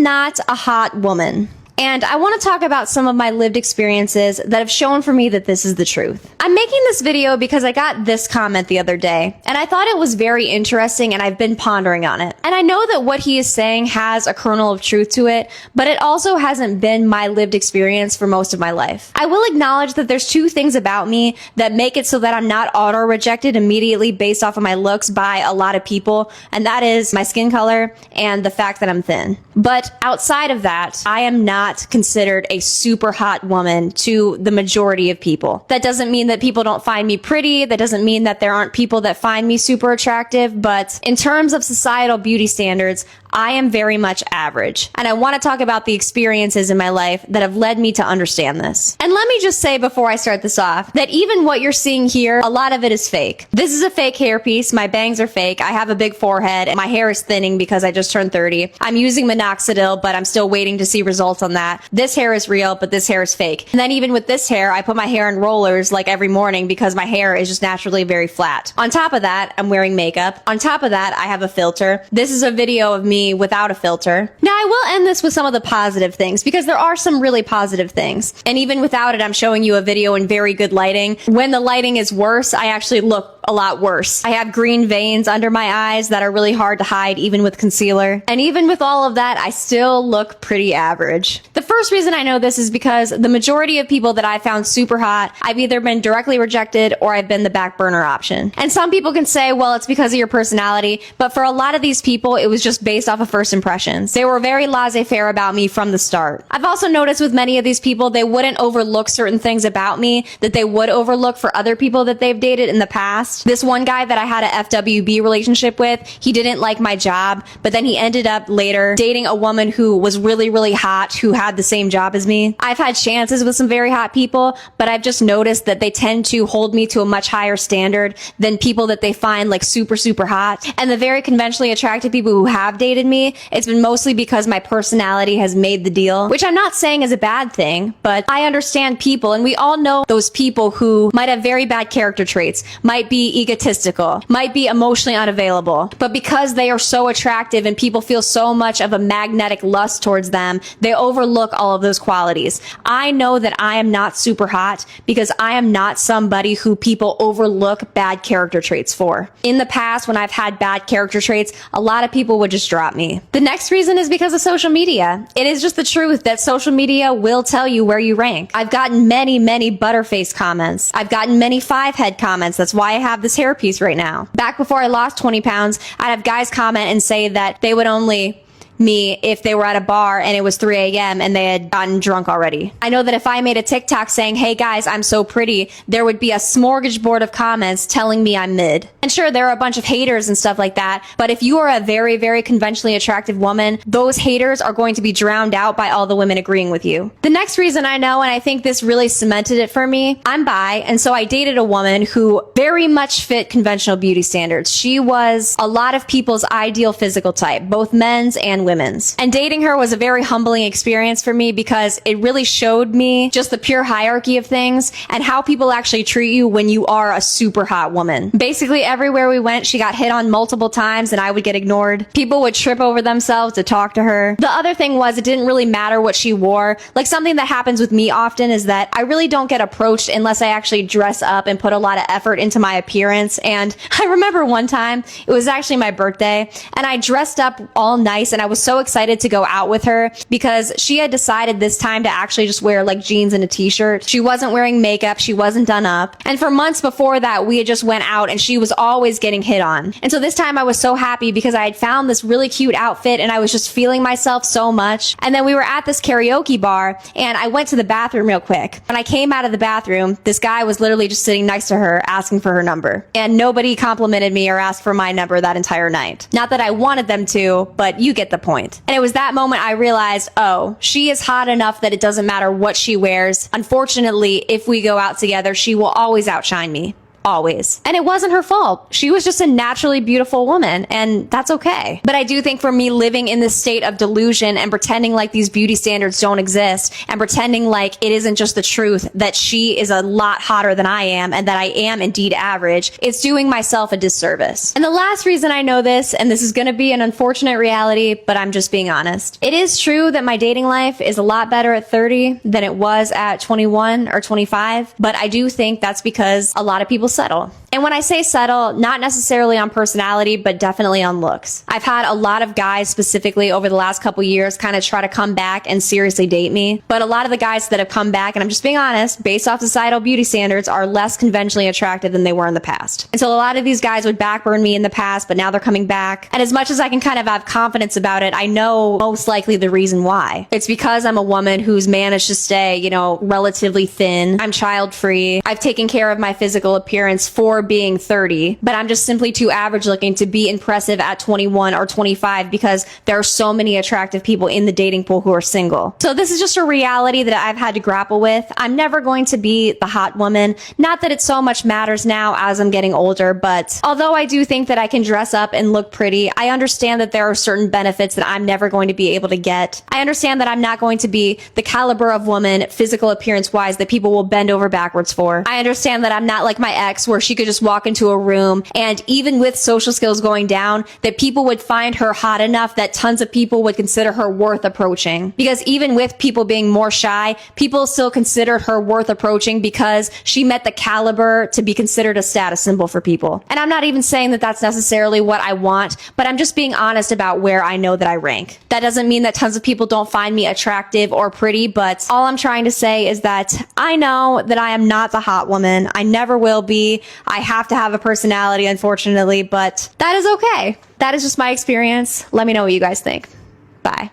not a hot woman. And I want to talk about some of my lived experiences that have shown for me that this is the truth. I'm making this video because I got this comment the other day, and I thought it was very interesting, and I've been pondering on it. And I know that what he is saying has a kernel of truth to it, but it also hasn't been my lived experience for most of my life. I will acknowledge that there's two things about me that make it so that I'm not auto-rejected immediately based off of my looks by a lot of people, and that is my skin color and the fact that I'm thin. But outside of that, I am not considered a super hot woman to the majority of people. That doesn't mean that people don't find me pretty. That doesn't mean that there aren't people that find me super attractive. But in terms of societal beauty standards, I am very much average. And I want to talk about the experiences in my life that have led me to understand this. And let me just say before I start this off, that even what you're seeing here, a lot of it is fake. This is a fake hairpiece. My bangs are fake. I have a big forehead and my hair is thinning because I just turned 30. I'm using minoxidil, but I'm still waiting to see results on that. This hair is real, but this hair is fake. And then even with this hair, I put my hair in rollers like every morning because my hair is just naturally very flat. On top of that, I'm wearing makeup. On top of that, I have a filter. This is a video of me without a filter. Now, I will end this with some of the positive things because there are some really positive things. And even without it, I'm showing you a video in very good lighting. When the lighting is worse, I actually look a lot worse. I have green veins under my eyes that are really hard to hide even with concealer. And even with all of that, I still look pretty average. The first reason I know this is because the majority of people that I found super hot, I've either been directly rejected or I've been the back burner option. And some people can say, well, it's because of your personality. But for a lot of these people, it was just based off of first impressions. They were very laissez-faire about me from the start. I've also noticed with many of these people, they wouldn't overlook certain things about me that they would overlook for other people that they've dated in the past. This one guy that I had a FWB relationship with, he didn't like my job, but then he ended up later dating a woman who was really, really hot, who had the same job as me. I've had chances with some very hot people, but I've just noticed that they tend to hold me to a much higher standard than people that they find like super, super hot. And the very conventionally attractive people who have dated me, it's been mostly because my personality has made the deal, which I'm not saying is a bad thing, but I understand people, and we all know those people who might have very bad character traits, might be egotistical, might be emotionally unavailable, but because they are so attractive and people feel so much of a magnetic lust towards them, they overlook all of those qualities. I know that I am not super hot because I am not somebody who people overlook bad character traits for. In the past, when I've had bad character traits, a lot of people would just drop me. The next reason is because of social media. It is just the truth that social media will tell you where you rank. I've gotten many, many butterface comments. I've gotten many 5-head comments. That's why I have this hairpiece right now. Back before I lost 20 pounds, I'd have guys comment and say that they would only me if they were at a bar and it was 3 a.m. and they had gotten drunk already. I know that if I made a TikTok saying, hey guys, I'm so pretty, there would be a smorgasbord of comments telling me I'm mid. And sure, there are a bunch of haters and stuff like that, but if you are a very, very conventionally attractive woman, those haters are going to be drowned out by all the women agreeing with you. The next reason I know, and I think this really cemented it for me, I'm bi, and so I dated a woman who very much fit conventional beauty standards. She was a lot of people's ideal physical type, both men's and women's. And dating her was a very humbling experience for me because it really showed me just the pure hierarchy of things and how people actually treat you when you are a super hot woman. Basically, everywhere we went, she got hit on multiple times and I would get ignored. People would trip over themselves to talk to her. The other thing was it didn't really matter what she wore. Like something that happens with me often is that I really don't get approached unless I actually dress up and put a lot of effort into my appearance. And I remember one time, it was actually my birthday, and I dressed up all nice and I was so excited to go out with her because she had decided this time to actually just wear like jeans and a t-shirt. She wasn't wearing makeup. She wasn't done up. And for months before that, we had just went out and she was always getting hit on. And so this time I was so happy because I had found this really cute outfit and I was just feeling myself so much. And then we were at this karaoke bar and I went to the bathroom real quick. When I came out of the bathroom, this guy was literally just sitting next to her asking for her number. And nobody complimented me or asked for my number that entire night. Not that I wanted them to, but you get the point. And it was that moment I realized, oh, she is hot enough that it doesn't matter what she wears. Unfortunately, if we go out together, she will always outshine me. Always. And it wasn't her fault. She was just a naturally beautiful woman, and that's okay. But I do think for me living in this state of delusion and pretending like these beauty standards don't exist and pretending like it isn't just the truth that she is a lot hotter than I am and that I am indeed average, it's doing myself a disservice. And the last reason I know this, and this is going to be an unfortunate reality, but I'm just being honest. It is true that my dating life is a lot better at 30 than it was at 21 or 25, but I do think that's because a lot of people settle. And when I say settle, not necessarily on personality, but definitely on looks. I've had a lot of guys specifically over the last couple years kind of try to come back and seriously date me. But a lot of the guys that have come back, and I'm just being honest, based off societal beauty standards, are less conventionally attractive than they were in the past. And so a lot of these guys would backburn me in the past, but now they're coming back. And as much as I can kind of have confidence about it, I know most likely the reason why. It's because I'm a woman who's managed to stay, relatively thin. I'm child free. I've taken care of my physical appearance for being 30, but I'm just simply too average looking to be impressive at 21 or 25 because there are so many attractive people in the dating pool who are single. So this is just a reality that I've had to grapple with. I'm never going to be the hot woman. Not that it so much matters now as I'm getting older, but although I do think that I can dress up and look pretty, I understand that there are certain benefits that I'm never going to be able to get. I understand that I'm not going to be the caliber of woman, physical appearance wise, that people will bend over backwards for. I understand that I'm not like my ex where she could just walk into a room and even with social skills going down, that people would find her hot enough that tons of people would consider her worth approaching. Because even with people being more shy, people still considered her worth approaching because she met the caliber to be considered a status symbol for people. And I'm not even saying that that's necessarily what I want, but I'm just being honest about where I know that I rank. That doesn't mean that tons of people don't find me attractive or pretty, but all I'm trying to say is that I know that I am not the hot woman. I never will be. I have to have a personality, unfortunately, but that is okay. That is just my experience. Let me know what you guys think. Bye.